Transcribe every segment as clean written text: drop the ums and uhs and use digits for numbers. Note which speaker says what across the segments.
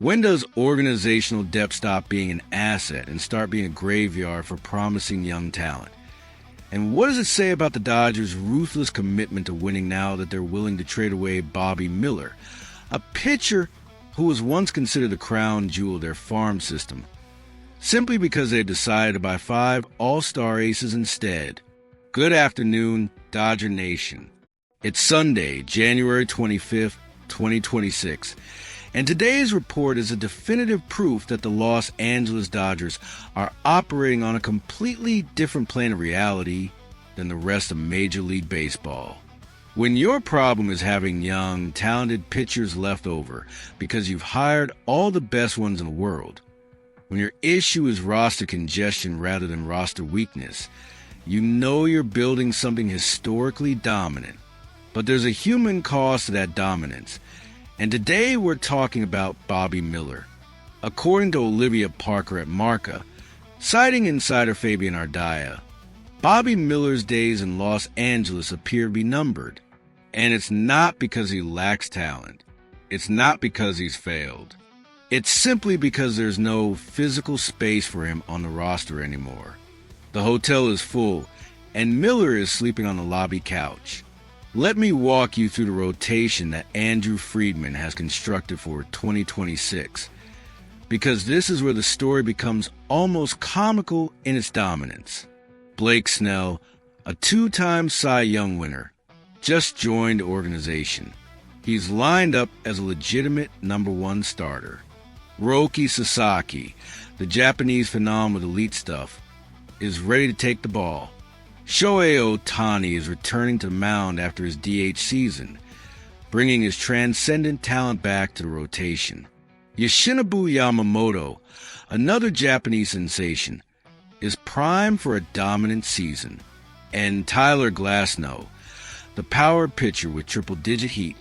Speaker 1: When does organizational depth stop being an asset and start being a graveyard for promising young talent? And what does it say about the Dodgers' ruthless commitment to winning now that they're willing to trade away Bobby Miller, a pitcher who was once considered the crown jewel of their farm system, simply because they decided to buy 5 all-star aces instead? Good afternoon, Dodger Nation. It's Sunday, January 25th, 2026. And today's report is a definitive proof that the Los Angeles Dodgers are operating on a completely different plane of reality than the rest of Major League Baseball. When your problem is having young, talented pitchers left over because you've hired all the best ones in the world, when your issue is roster congestion rather than roster weakness, you know you're building something historically dominant. But there's a human cost to that dominance. And today we're talking about Bobby Miller. According to Olivia Parker at Marca, citing insider Fabian Ardaya, Bobby Miller's days in Los Angeles appear to be numbered. And it's not because he lacks talent. It's not because he's failed. It's simply because there's no physical space for him on the roster anymore. The hotel is full, and Miller is sleeping on the lobby couch. Let me walk you through the rotation that Andrew Friedman has constructed for 2026, because this is where the story becomes almost comical in its dominance. Blake Snell, a 2-time Cy Young winner, just joined the organization. He's lined up as a legitimate #1 starter. Roki Sasaki, the Japanese phenom with elite stuff, is ready to take the ball. Shohei Ohtani is returning to the mound after his DH season, bringing his transcendent talent back to the rotation. Yoshinobu Yamamoto, another Japanese sensation, is primed for a dominant season. And Tyler Glasnow, the power pitcher with triple-digit heat,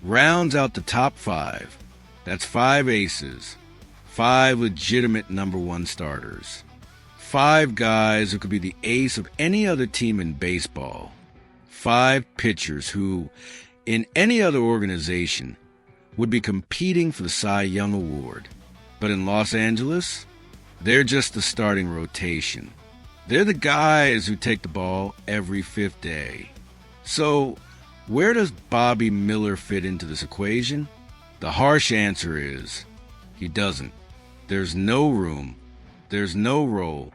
Speaker 1: rounds out the top 5. That's 5 aces, 5 legitimate #1 starters. 5 guys who could be the ace of any other team in baseball. 5 pitchers who, in any other organization, would be competing for the Cy Young Award. But in Los Angeles, they're just the starting rotation. They're the guys who take the ball every 5th day. So, where does Bobby Miller fit into this equation? The harsh answer is, he doesn't. There's no room. There's no role.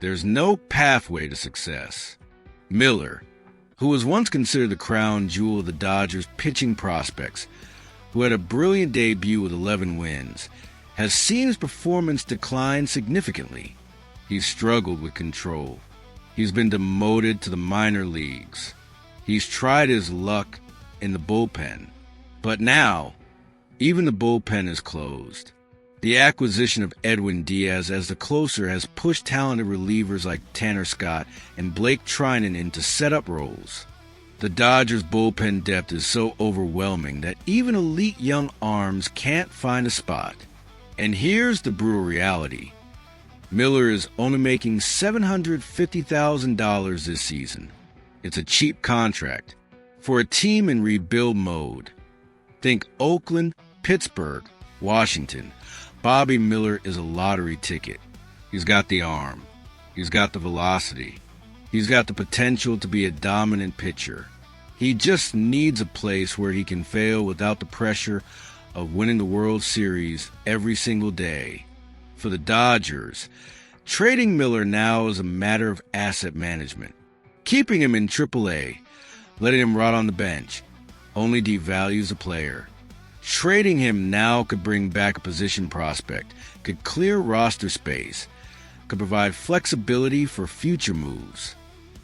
Speaker 1: There's no pathway to success. Miller, who was once considered the crown jewel of the Dodgers' pitching prospects, who had a brilliant debut with 11 wins, has seen his performance decline significantly. He's struggled with control. He's been demoted to the minor leagues. He's tried his luck in the bullpen. But now, even the bullpen is closed. The acquisition of Edwin Diaz as the closer has pushed talented relievers like Tanner Scott and Blake Trinan into setup roles. The Dodgers' bullpen depth is so overwhelming that even elite young arms can't find a spot. And here's the brutal reality. Miller is only making $750,000 this season. It's a cheap contract for a team in rebuild mode. Think Oakland, Pittsburgh, Washington. Bobby Miller is a lottery ticket. He's got the arm. He's got the velocity. He's got the potential to be a dominant pitcher. He just needs a place where he can fail without the pressure of winning the World Series every single day. For the Dodgers, trading Miller now is a matter of asset management. Keeping him in AAA, letting him rot on the bench, only devalues the player. Trading him now could bring back a position prospect, could clear roster space, could provide flexibility for future moves.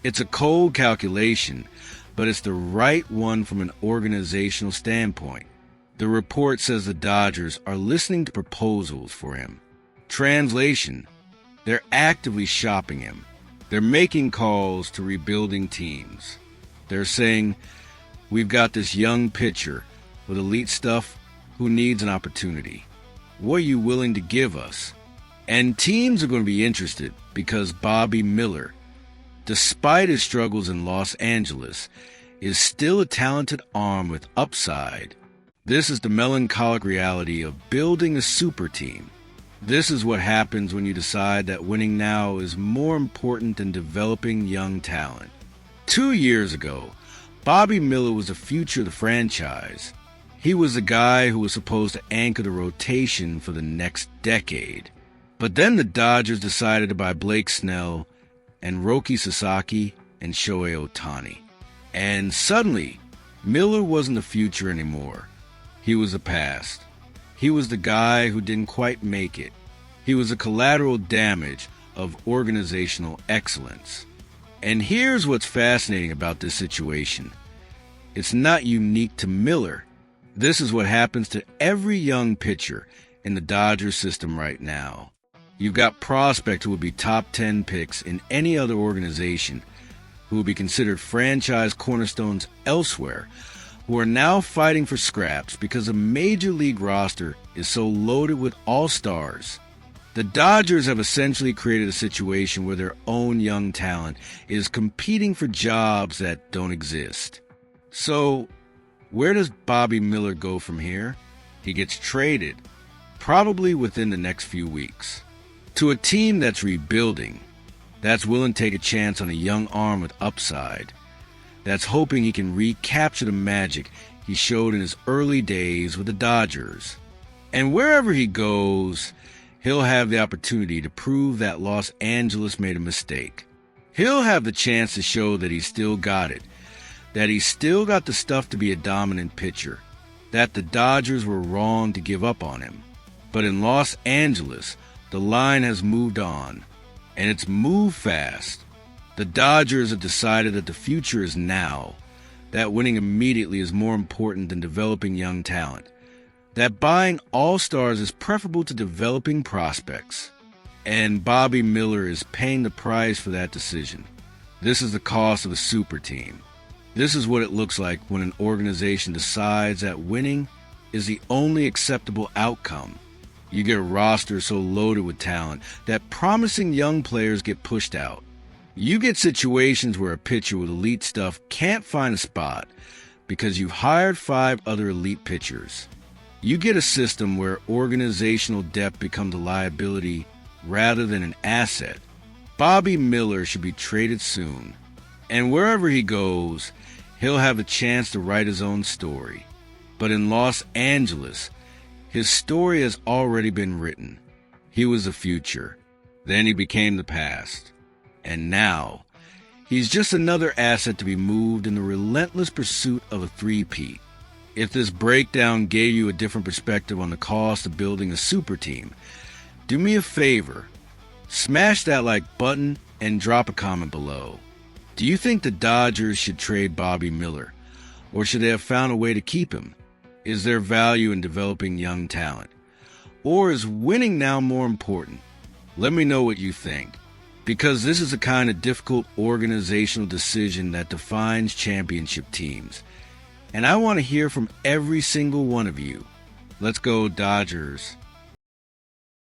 Speaker 1: It's a cold calculation, but it's the right one from an organizational standpoint. The report says the Dodgers are listening to proposals for him. Translation, they're actively shopping him. They're making calls to rebuilding teams. They're saying, we've got this young pitcher with elite stuff who needs an opportunity. What are you willing to give us? And teams are going to be interested because Bobby Miller, despite his struggles in Los Angeles, is still a talented arm with upside. This is the melancholic reality of building a super team. This is what happens when you decide that winning now is more important than developing young talent. 2 years ago, Bobby Miller was the future of the franchise. He was the guy who was supposed to anchor the rotation for the next decade. But then the Dodgers decided to buy Blake Snell and Roki Sasaki and Shohei Ohtani. And suddenly, Miller wasn't the future anymore. He was the past. He was the guy who didn't quite make it. He was the collateral damage of organizational excellence. And here's what's fascinating about this situation. It's not unique to Miller. This is what happens to every young pitcher in the Dodgers system right now. You've got prospects who would be top 10 picks in any other organization, who would be considered franchise cornerstones elsewhere, who are now fighting for scraps because the major league roster is so loaded with all-stars. The Dodgers have essentially created a situation where their own young talent is competing for jobs that don't exist. So, where does Bobby Miller go from here? He gets traded, probably within the next few weeks, to a team that's rebuilding, that's willing to take a chance on a young arm with upside, that's hoping he can recapture the magic he showed in his early days with the Dodgers. And wherever he goes, he'll have the opportunity to prove that Los Angeles made a mistake. He'll have the chance to show that he's still got it, that he's still got the stuff to be a dominant pitcher, that the Dodgers were wrong to give up on him. But in Los Angeles, the line has moved on, and it's moved fast. The Dodgers have decided that the future is now, that winning immediately is more important than developing young talent, that buying all-stars is preferable to developing prospects. And Bobby Miller is paying the price for that decision. This is the cost of a super team. This is what it looks like when an organization decides that winning is the only acceptable outcome. You get a roster so loaded with talent that promising young players get pushed out. You get situations where a pitcher with elite stuff can't find a spot because you've hired 5 other elite pitchers. You get a system where organizational depth becomes a liability rather than an asset. Bobby Miller should be traded soon, and wherever he goes, he'll have a chance to write his own story. But in Los Angeles, his story has already been written. He was the future, then he became the past, and now he's just another asset to be moved in the relentless pursuit of a three-peat. If this breakdown gave you a different perspective on the cost of building a super team, do me a favor, smash that like button and drop a comment below. Do you think the Dodgers should trade Bobby Miller, or should they have found a way to keep him? Is there value in developing young talent? Or is winning now more important? Let me know what you think, because this is the kind of difficult organizational decision that defines championship teams. And I want to hear from every single one of you. Let's go, Dodgers.